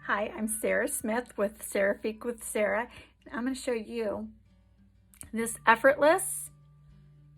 Hi, I'm Sarah Smith with Seraphique with Sarah, and I'm going to show you this effortless,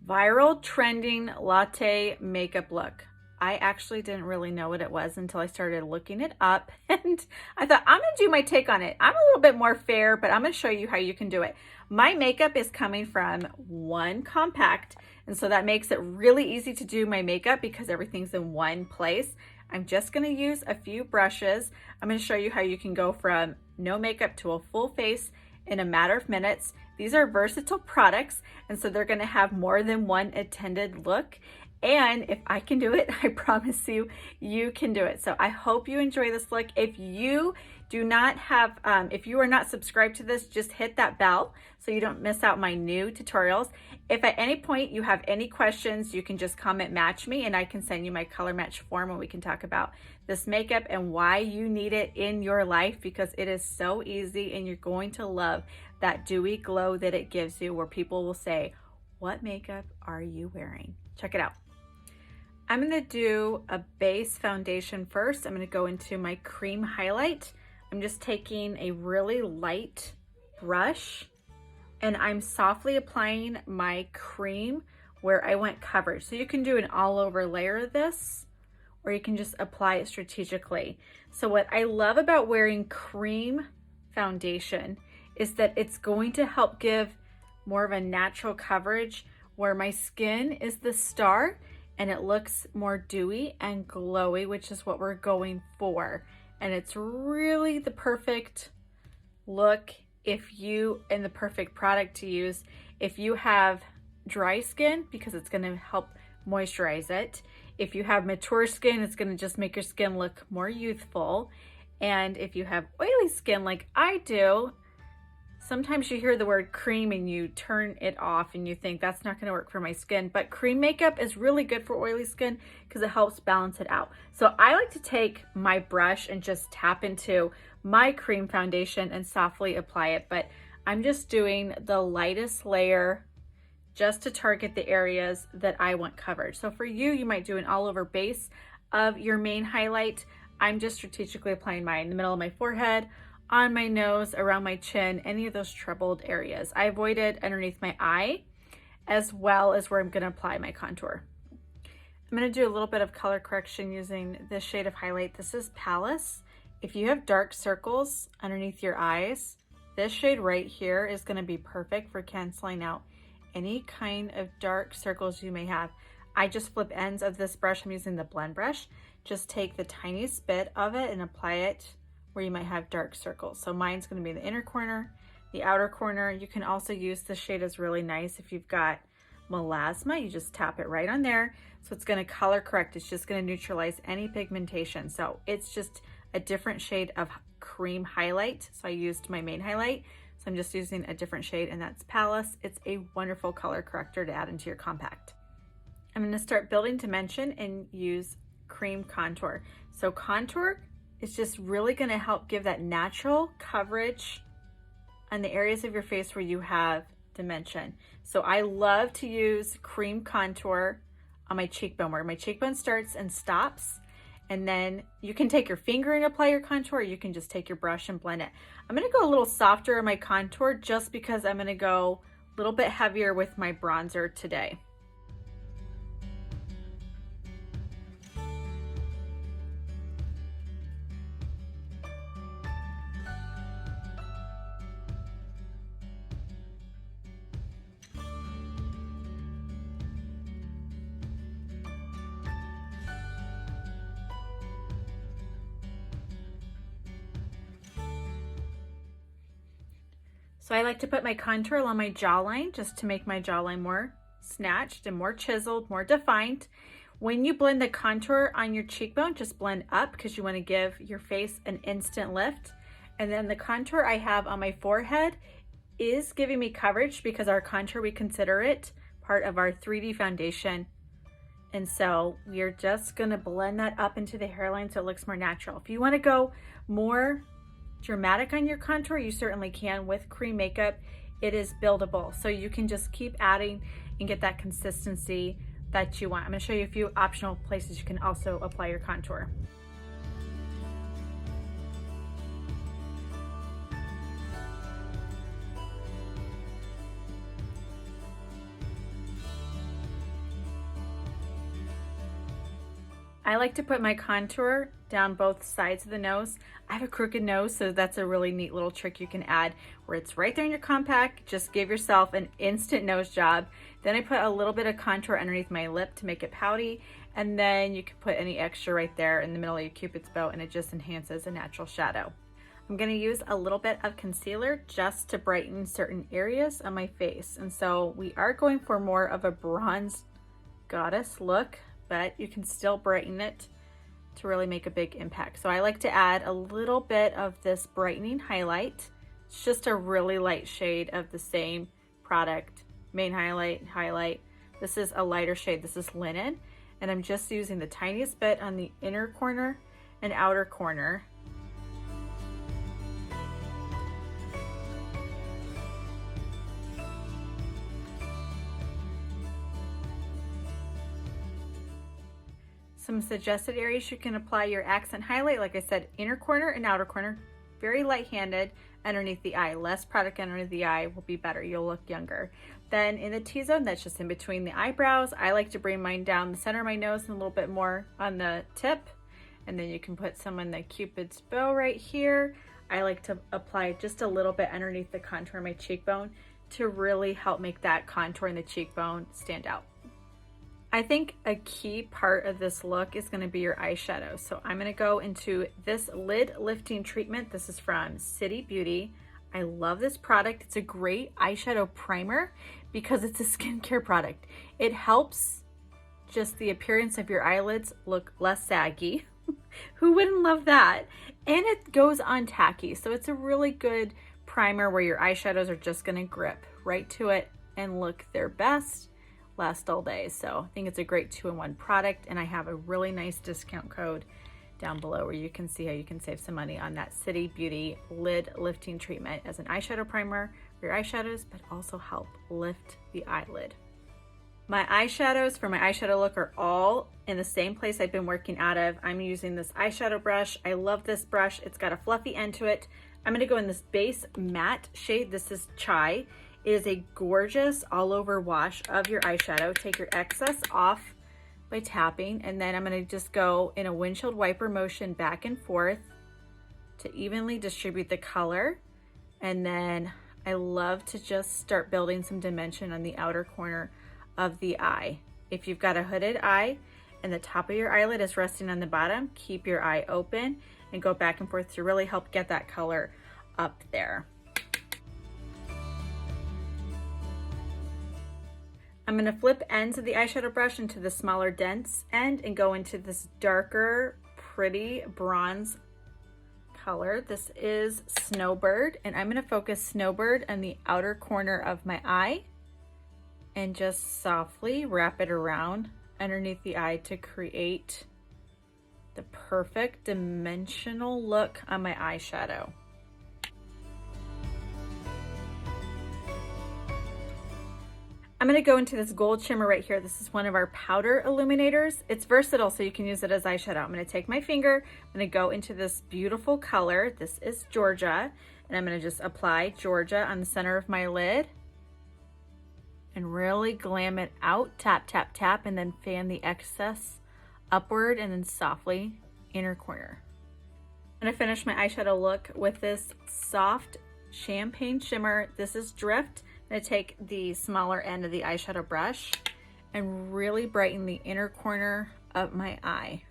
viral, trending latte makeup look. I actually didn't really know what it was until I started looking it up, and I thought I'm going to do my take on it. I'm a little bit more fair, but I'm going to show you how you can do it. My makeup is coming from one compact, and so that makes it really easy to do my makeup because everything's in one place. I'm just going to use a few brushes. I'm going to show you how you can go from no makeup to a full face in a matter of minutes. These are versatile products, and so they're going to have more than one intended look. And if I can do it, I promise you, you can do it. So I hope you enjoy this look. If you do not have, if you are not subscribed to this, just hit that bell so you don't miss out my new tutorials. If at any point you have any questions, you can just comment match me and I can send you my color match form and we can talk about this makeup and why you need it in your life, because it is so easy and you're going to love that dewy glow that it gives you, where people will say, "What makeup are you wearing?" Check it out. I'm going to do a base foundation first. I'm going to go into my cream highlight. I'm just taking a really light brush and I'm softly applying my cream where I want coverage. So you can do an all over layer of this, or you can just apply it strategically. So what I love about wearing cream foundation is that it's going to help give more of a natural coverage where my skin is the star and it looks more dewy and glowy, which is what we're going for. And it's really the perfect look and the perfect product to use if you have dry skin, because it's gonna help moisturize it. If you have mature skin, it's gonna just make your skin look more youthful. And if you have oily skin like I do, sometimes you hear the word cream and you turn it off and you think that's not going to work for my skin. But cream makeup is really good for oily skin because it helps balance it out. So I like to take my brush and just tap into my cream foundation and softly apply it. But I'm just doing the lightest layer just to target the areas that I want covered. So for you, you might do an all over base of your main highlight. I'm just strategically applying mine in the middle of my forehead, on my nose, around my chin, any of those troubled areas. I avoided underneath my eye, as well as where I'm gonna apply my contour. I'm gonna do a little bit of color correction using this shade of highlight. This is Palace. If you have dark circles underneath your eyes, this shade right here is gonna be perfect for canceling out any kind of dark circles you may have. I just flip ends of this brush. I'm using the blend brush. Just take the tiniest bit of it and apply it where you might have dark circles. So mine's going to be the inner corner, the outer corner. You can also use this shade as really nice if you've got melasma. You just tap it right on there. So it's going to color correct. It's just going to neutralize any pigmentation. So it's just a different shade of cream highlight. So I used my main highlight. So I'm just using a different shade, and that's Palace. It's a wonderful color corrector to add into your compact. I'm going to start building dimension and use cream contour. So contour is just really going to help give that natural coverage on the areas of your face where you have dimension. So I love to use cream contour on my cheekbone, where my cheekbone starts and stops. And then you can take your finger and apply your contour, or you can just take your brush and blend it. I'm going to go a little softer in my contour just because I'm going to go a little bit heavier with my bronzer today. So I like to put my contour along my jawline just to make my jawline more snatched and more chiseled, more defined. When you blend the contour on your cheekbone, just blend up because you want to give your face an instant lift. And then the contour I have on my forehead is giving me coverage because our contour, we consider it part of our 3D foundation. And so we're just going to blend that up into the hairline so it looks more natural. If you want to go more dramatic on your contour, you certainly can with cream makeup. It is buildable, so you can just keep adding and get that consistency that you want. I'm going to show you a few optional places you can also apply your contour. I like to put my contour down both sides of the nose. I have a crooked nose, so that's a really neat little trick you can add where it's right there in your compact. Just give yourself an instant nose job. Then I put a little bit of contour underneath my lip to make it pouty, and then you can put any extra right there in the middle of your Cupid's bow, and it just enhances a natural shadow. I'm going to use a little bit of concealer just to brighten certain areas on my face. And so we are going for more of a bronze goddess look, but you can still brighten it to really make a big impact. So I like to add a little bit of this brightening highlight. It's just a really light shade of the same product, main highlight. This is a lighter shade, this is Linen, and I'm just using the tiniest bit on the inner corner and outer corner. Some suggested areas you can apply your accent highlight, like I said, inner corner and outer corner, very light-handed underneath the eye. Less product underneath the eye will be better. You'll look younger. Then in the T-zone, that's just in between the eyebrows. I like to bring mine down the center of my nose and a little bit more on the tip. And then you can put some on the Cupid's bow right here. I like to apply just a little bit underneath the contour of my cheekbone to really help make that contour in the cheekbone stand out. I think a key part of this look is going to be your eyeshadow. So I'm going to go into this lid lifting treatment. This is from City Beauty. I love this product. It's a great eyeshadow primer because it's a skincare product. It helps just the appearance of your eyelids look less saggy. Who wouldn't love that? And it goes on tacky. So it's a really good primer where your eyeshadows are just going to grip right to it and look their best. Last all day. So I think it's a great 2-in-1 product, and I have a really nice discount code down below where you can see how you can save some money on that City Beauty lid lifting treatment as an eyeshadow primer for your eyeshadows, but also help lift the eyelid. My eyeshadows for my eyeshadow look are all in the same place I've been working out of. I'm using this eyeshadow brush. I love this brush. It's got a fluffy end to it. I'm going to go in this base matte shade. This is Chai. It is a gorgeous all over wash of your eyeshadow. Take your excess off by tapping, and then I'm going to just go in a windshield wiper motion back and forth to evenly distribute the color. And then I love to just start building some dimension on the outer corner of the eye. If you've got a hooded eye and the top of your eyelid is resting on the bottom, keep your eye open and go back and forth to really help get that color up there. I'm going to flip ends of the eyeshadow brush into the smaller dense end and go into this darker, pretty bronze color. This is Snowbird, and I'm going to focus Snowbird on the outer corner of my eye and just softly wrap it around underneath the eye to create the perfect dimensional look on my eyeshadow. I'm going to go into this gold shimmer right here. This is one of our powder illuminators. It's versatile, so you can use it as eyeshadow. I'm going to take my finger, I'm going to go into this beautiful color. This is Georgia, and I'm going to just apply Georgia on the center of my lid and really glam it out. Tap, tap, tap, and then fan the excess upward and then softly inner corner. I'm going to finish my eyeshadow look with this soft champagne shimmer. This is Drift. I'm going to take the smaller end of the eyeshadow brush and really brighten the inner corner of my eye.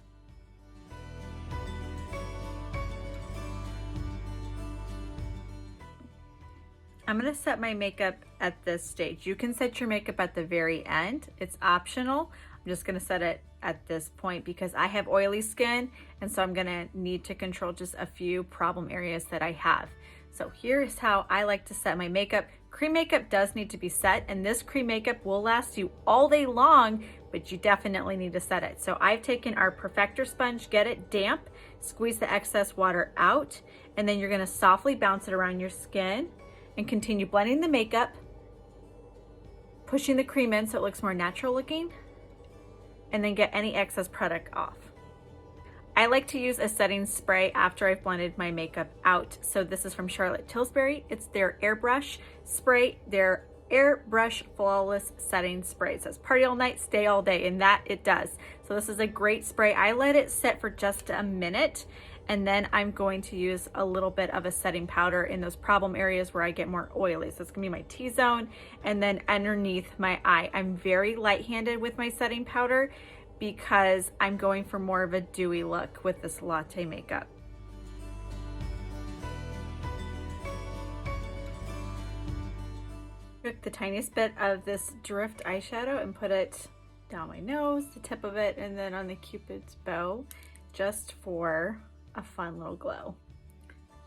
I'm going to set my makeup at this stage. You can set your makeup at the very end. It's optional. I'm just going to set it at this point because I have oily skin, and so I'm going to need to control just a few problem areas that I have. So here's how I like to set my makeup. Cream makeup does need to be set, and this cream makeup will last you all day long, but you definitely need to set it. So I've taken our Perfector sponge, get it damp, squeeze the excess water out, and then you're gonna softly bounce it around your skin and continue blending the makeup, pushing the cream in so it looks more natural looking, and then get any excess product off. I like to use a setting spray after I've blended my makeup out. So this is from Charlotte Tilbury. It's their airbrush spray, their airbrush flawless setting spray. It says party all night, stay all day, and that it does. So this is a great spray. I let it sit for just a minute, and then I'm going to use a little bit of a setting powder in those problem areas where I get more oily. So it's gonna be my T-zone and then underneath my eye. I'm very light-handed with my setting powder because I'm going for more of a dewy look with this Latte makeup. Took the tiniest bit of this drift eyeshadow and put it down my nose, the tip of it, and then on the Cupid's bow, just for a fun little glow.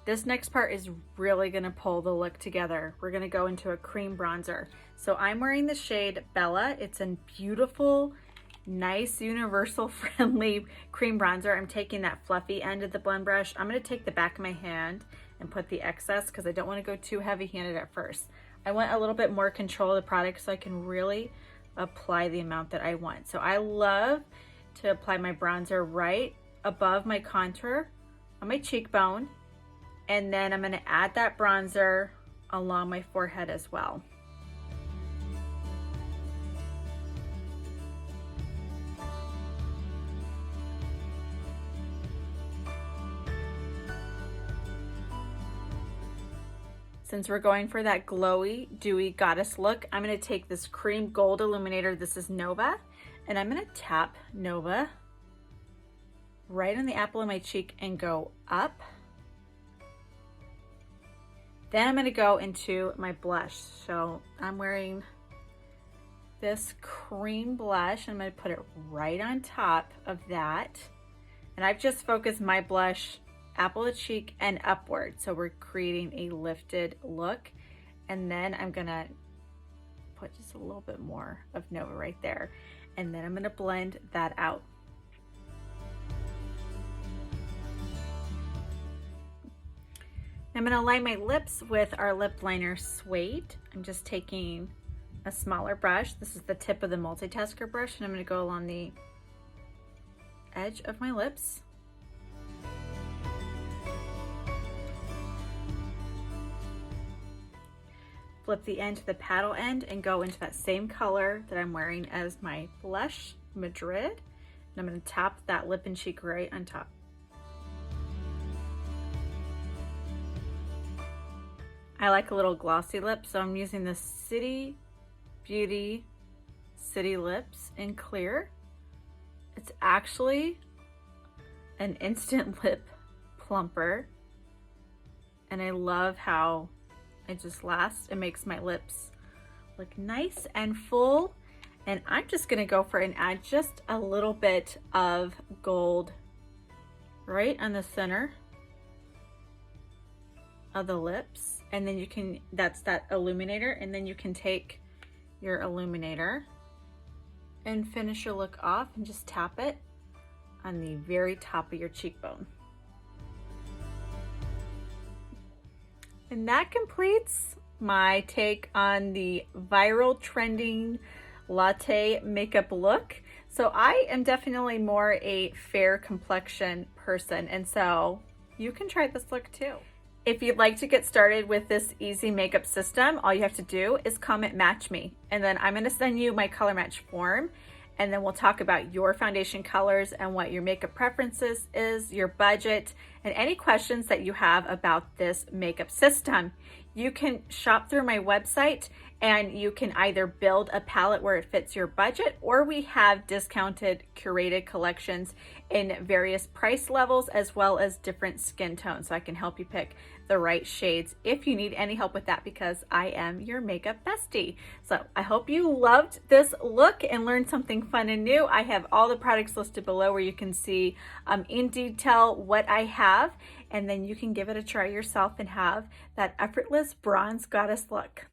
This next part is really gonna pull the look together. We're gonna go into a cream bronzer. So I'm wearing the shade Bella. It's a beautiful, nice, universal friendly cream bronzer. I'm taking that fluffy end of the blend brush. I'm gonna take the back of my hand and put the excess because I don't wanna go too heavy handed at first. I want a little bit more control of the product so I can really apply the amount that I want. So I love to apply my bronzer right above my contour on my cheekbone, and then I'm going to add that bronzer along my forehead as well. Since we're going for that glowy, dewy goddess look, I'm gonna take this cream gold illuminator. This is Nova, and I'm gonna tap Nova right on the apple of my cheek and go up. Then I'm gonna go into my blush. So I'm wearing this cream blush. I'm gonna put it right on top of that. And I've just focused my blush apple of the cheek and upward, so we're creating a lifted look. And then I'm gonna put just a little bit more of Nova right there, and then I'm gonna blend that out. I'm gonna line my lips with our lip liner Suede. I'm just taking a smaller brush. This is the tip of the multitasker brush, and I'm gonna go along the edge of my lips. Flip the end to the paddle end and go into that same color that I'm wearing as my blush, Madrid. And I'm going to tap that lip and cheek right on top. I like a little glossy lip, so I'm using the City Beauty City Lips in clear. It's actually an instant lip plumper, and I love how it just lasts. It makes my lips look nice and full. And I'm just gonna go for and add just a little bit of gold right on the center of the lips. And then you can, that's that illuminator, and then you can take your illuminator and finish your look off and just tap it on the very top of your cheekbone. And that completes my take on the viral trending Latte makeup look. So I am definitely more a fair complexion person, and so you can try this look too. If you'd like to get started with this easy makeup system, all you have to do is comment match me, and then I'm going to send you my color match form, and then we'll talk about your foundation colors and what your makeup preferences is, your budget, and any questions that you have about this makeup system. You can shop through my website, and you can either build a palette where it fits your budget, or we have discounted curated collections in various price levels as well as different skin tones, so I can help you pick the right shades if you need any help with that, because I am your makeup bestie. So I hope you loved this look and learned something fun and new. I have all the products listed below where you can see in detail what I have, and then you can give it a try yourself and have that effortless bronze goddess look.